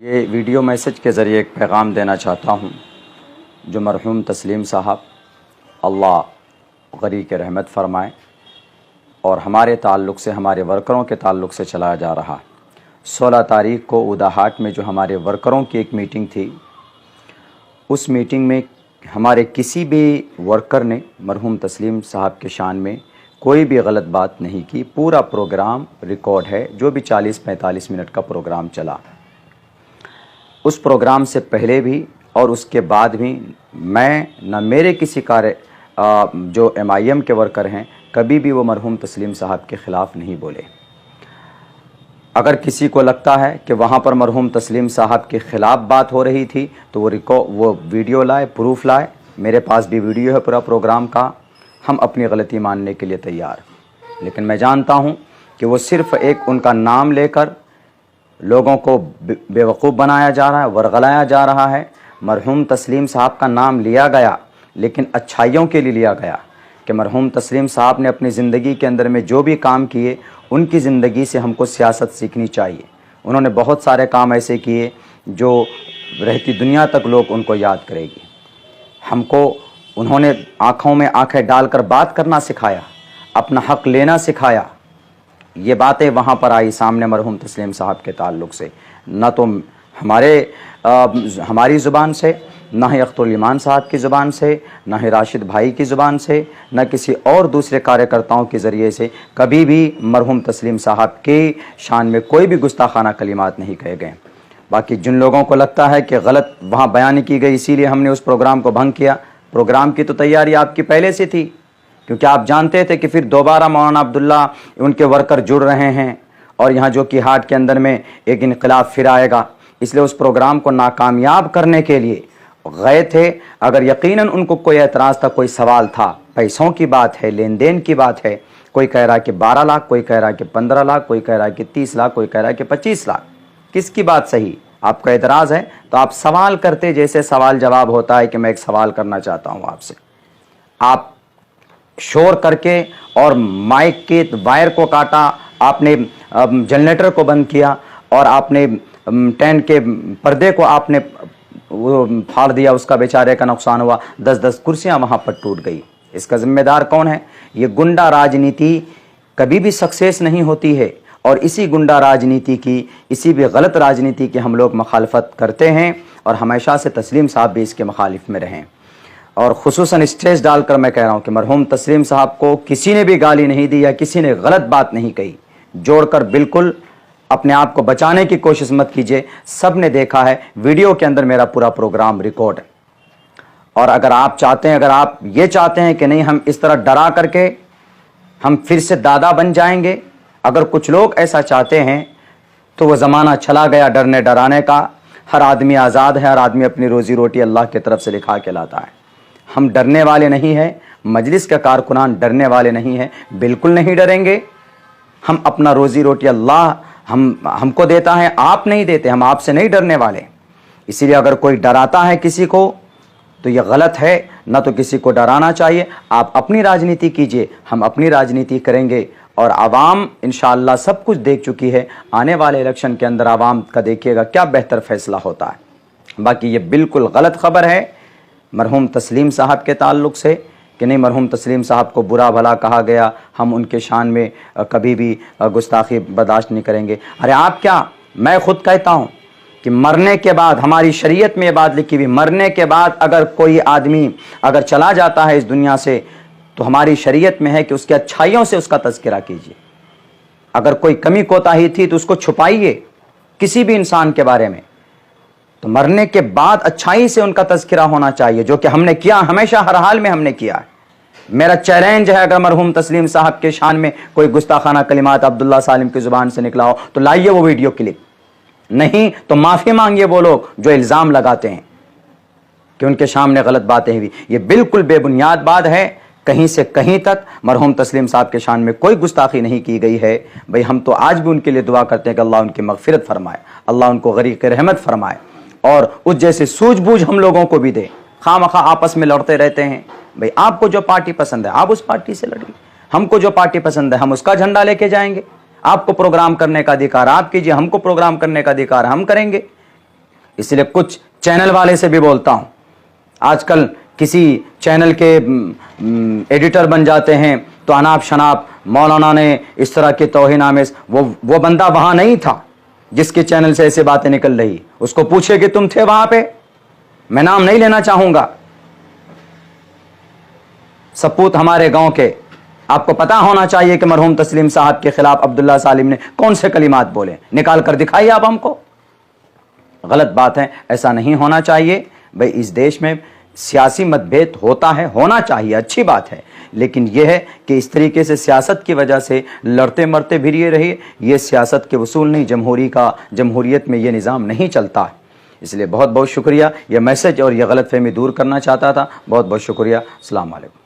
یہ video message کے ذریعے ایک پیغام دینا چاہتا ہوں جو مرحوم تسلیم صاحب اللہ غریق رحمت فرمائے اور ہمارے تعلق سے ہمارے ورکروں کے تعلق سے چلایا جا رہا 16 تاریخ کو اودا ہاٹ میں جو ہمارے ورکروں کی ایک میٹنگ تھی، اس میٹنگ میں ہمارے کسی بھی ورکر نے مرحوم تسلیم صاحب کے شان میں کوئی بھی غلط بات نہیں کی۔ پورا پروگرام ریکارڈ ہے، جو بھی 40-45 منٹ کا پروگرام چلا۔ اس پروگرام سے پہلے بھی اور اس کے بعد بھی میں نہ میرے کسی جو MIM کے ورکر ہیں کبھی بھی وہ مرحوم تسلیم صاحب کے خلاف نہیں بولے۔ اگر کسی کو لگتا ہے کہ وہاں پر مرحوم تسلیم صاحب کے خلاف بات ہو رہی تھی تو وہ ویڈیو لائے، پروف لائے، میرے پاس بھی ویڈیو ہے پورا پروگرام کا۔ ہم اپنی غلطی ماننے کے لیے تیار، لیکن میں جانتا ہوں کہ وہ صرف ایک ان کا نام لے کر لوگوں کو بیوقوف بنایا جا رہا ہے، ورغلایا جا رہا ہے۔ مرحوم تسلیم صاحب کا نام لیا گیا لیکن اچھائیوں کے لیے لیا گیا کہ مرحوم تسلیم صاحب نے اپنی زندگی کے اندر میں جو بھی کام کیے ان کی زندگی سے ہم کو سیاست سیکھنی چاہیے۔ انہوں نے بہت سارے کام ایسے کیے جو رہتی دنیا تک لوگ ان کو یاد کرے گی۔ ہم کو انہوں نے آنکھوں میں آنکھیں ڈال کر بات کرنا سکھایا، اپنا حق لینا سکھایا۔ یہ باتیں وہاں پر آئی سامنے مرحوم تسلیم صاحب کے تعلق سے، نہ تو ہماری زبان سے، نہ ہی اختر الایمان صاحب کی زبان سے، نہ ہی راشد بھائی کی زبان سے، نہ کسی اور دوسرے کارکرتاؤں کے ذریعے سے کبھی بھی مرحوم تسلیم صاحب کی شان میں کوئی بھی گستاخانہ کلمات نہیں کہے گئے۔ باقی جن لوگوں کو لگتا ہے کہ غلط وہاں بیان کی گئی اسی لیے ہم نے اس پروگرام کو بھنگ کیا، پروگرام کی تو تیاری آپ کی پہلے سے تھی، کیونکہ آپ جانتے تھے کہ پھر دوبارہ مولانا عبداللہ ان کے ورکر جڑ رہے ہیں اور یہاں جو کہ ہاٹ کے اندر میں ایک انقلاب پھر آئے گا، اس لیے اس پروگرام کو ناکامیاب کرنے کے لیے گئے تھے۔ اگر یقیناً ان کو کوئی اعتراض تھا، کوئی سوال تھا، پیسوں کی بات ہے، لین دین کی بات ہے، کوئی کہہ رہا ہے کہ 12 لاکھ، کوئی کہہ رہا ہے کہ 15 لاکھ، کوئی کہہ رہا ہے کہ 30 لاکھ، کوئی کہہ رہا ہے کہ 25 لاکھ، کس کی بات صحیح؟ آپ کا اعتراض ہے تو آپ سوال کرتے، جیسے سوال جواب ہوتا ہے کہ میں ایک سوال کرنا چاہتا ہوں آپ سے۔ آپ شور کر کے اور مائک کے وائر کو کاٹا، آپ نے جنریٹر کو بند کیا اور آپ نے ٹینٹ کے پردے کو آپ نے پھاڑ دیا، اس کا بیچارے کا نقصان ہوا، 10 کرسیاں وہاں پر ٹوٹ گئی۔ اس کا ذمہ دار کون ہے؟ یہ گنڈا راجنیتی کبھی بھی سکسیس نہیں ہوتی ہے، اور اسی گنڈا راجنیتی کی، اسی بھی غلط راجنیتی کی ہم لوگ مخالفت کرتے ہیں، اور ہمیشہ سے تسلیم صاحب بھی اس کے مخالف میں رہیں۔ اور خصوصاً اسٹیج ڈال کر میں کہہ رہا ہوں کہ مرحوم تسلیم صاحب کو کسی نے بھی گالی نہیں دی یا کسی نے غلط بات نہیں کہی، جوڑ کر بالکل اپنے آپ کو بچانے کی کوشش مت کیجیے۔ سب نے دیکھا ہے، ویڈیو کے اندر میرا پورا پروگرام ریکارڈ ہے، اور اگر آپ چاہتے ہیں، اگر آپ یہ چاہتے ہیں کہ نہیں ہم اس طرح ڈرا کر کے ہم پھر سے دادا بن جائیں گے، اگر کچھ لوگ ایسا چاہتے ہیں تو وہ زمانہ چلا گیا ڈرنے ڈرانے کا۔ ہر آدمی آزاد ہے، ہر آدمی اپنی روزی روٹی اللہ کی طرف سے لکھا کے لاتا ہے۔ ہم ڈرنے والے نہیں ہیں، مجلس کے کارکنان ڈرنے والے نہیں ہیں، بالکل نہیں ڈریں گے۔ ہم اپنا روزی روٹی اللہ ہم کو دیتا ہے، آپ نہیں دیتے، ہم آپ سے نہیں ڈرنے والے۔ اسی لیے اگر کوئی ڈراتا ہے کسی کو تو یہ غلط ہے، نہ تو کسی کو ڈرانا چاہیے۔ آپ اپنی راجنیتی کیجئے، ہم اپنی راجنیتی کریں گے، اور عوام انشاءاللہ سب کچھ دیکھ چکی ہے۔ آنے والے الیکشن کے اندر عوام کا دیکھیے گا کیا بہتر فیصلہ ہوتا ہے۔ باقی یہ بالکل غلط خبر ہے مرحوم تسلیم صاحب کے تعلق سے کہ نہیں مرحوم تسلیم صاحب کو برا بھلا کہا گیا، ہم ان کے شان میں کبھی بھی گستاخی برداشت نہیں کریں گے۔ ارے آپ کیا، میں خود کہتا ہوں کہ مرنے کے بعد، ہماری شریعت میں یہ بات لکھی ہوئی، مرنے کے بعد اگر کوئی آدمی اگر چلا جاتا ہے اس دنیا سے تو ہماری شریعت میں ہے کہ اس کی اچھائیوں سے اس کا تذکرہ کیجیے۔ اگر کوئی کمی کوتاہی تھی تو اس کو چھپائیے کسی بھی انسان کے بارے میں، تو مرنے کے بعد اچھائی سے ان کا تذکرہ ہونا چاہیے، جو کہ ہم نے کیا، ہمیشہ ہر حال میں ہم نے کیا ہے۔ میرا چیلنج ہے، اگر مرحوم تسلیم صاحب کے شان میں کوئی گستاخانہ کلمات عبداللہ سالم کی زبان سے نکلا ہو تو لائیے وہ ویڈیو کلپ، نہیں تو معافی مانگیے وہ لوگ جو الزام لگاتے ہیں کہ ان کے سامنے غلط باتیں ہوئی۔ یہ بالکل بے بنیاد بات ہے، کہیں سے کہیں تک مرحوم تسلیم صاحب کے شان میں کوئی گستاخی نہیں کی گئی ہے۔ بھئی ہم تو آج بھی ان کے لیے دعا کرتے ہیں کہ اللہ ان کی مغفرت فرمائے، اللہ ان کو غریق رحمت فرمائے، اور اس جیسے سوجھ بوجھ ہم لوگوں کو بھی دے۔ خواہ مخواہ آپس میں لڑتے رہتے ہیں، بھئی آپ کو جو پارٹی پسند ہے آپ اس پارٹی سے لڑیے، ہم کو جو پارٹی پسند ہے ہم اس کا جھنڈا لے کے جائیں گے۔ آپ کو پروگرام کرنے کا ادھیکار آپ کیجئے، ہم کو پروگرام کرنے کا ادھیکار ہم کریں گے۔ اس لیے کچھ چینل والے سے بھی بولتا ہوں، آج کل کسی چینل کے ایڈیٹر بن جاتے ہیں تو اناپ شناپ مولانا نے اس طرح کے توہین آمیز، وہ بندہ وہاں نہیں تھا جس کے چینل سے ایسے باتیں نکل رہی، اس کو پوچھے کہ تم تھے وہاں پہ، میں نام نہیں لینا چاہوں گا، سپوت ہمارے گاؤں کے، آپ کو پتا ہونا چاہیے کہ مرحوم تسلیم صاحب کے خلاف عبداللہ سالم نے کون سے کلمات بولے، نکال کر دکھائیے آپ ہم کو۔ غلط بات ہے، ایسا نہیں ہونا چاہیے بھئی، اس دیش میں سیاسی متبھید ہوتا ہے، ہونا چاہیے، اچھی بات ہے، لیکن یہ ہے کہ اس طریقے سے سیاست کی وجہ سے لڑتے مرتے پھریے رہیے، یہ سیاست کے اصول نہیں، جمہوریت میں یہ نظام نہیں چلتا ہے۔ اس لیے بہت بہت شکریہ، یہ میسج اور یہ غلط فہمی دور کرنا چاہتا تھا، بہت بہت شکریہ، السلام علیکم۔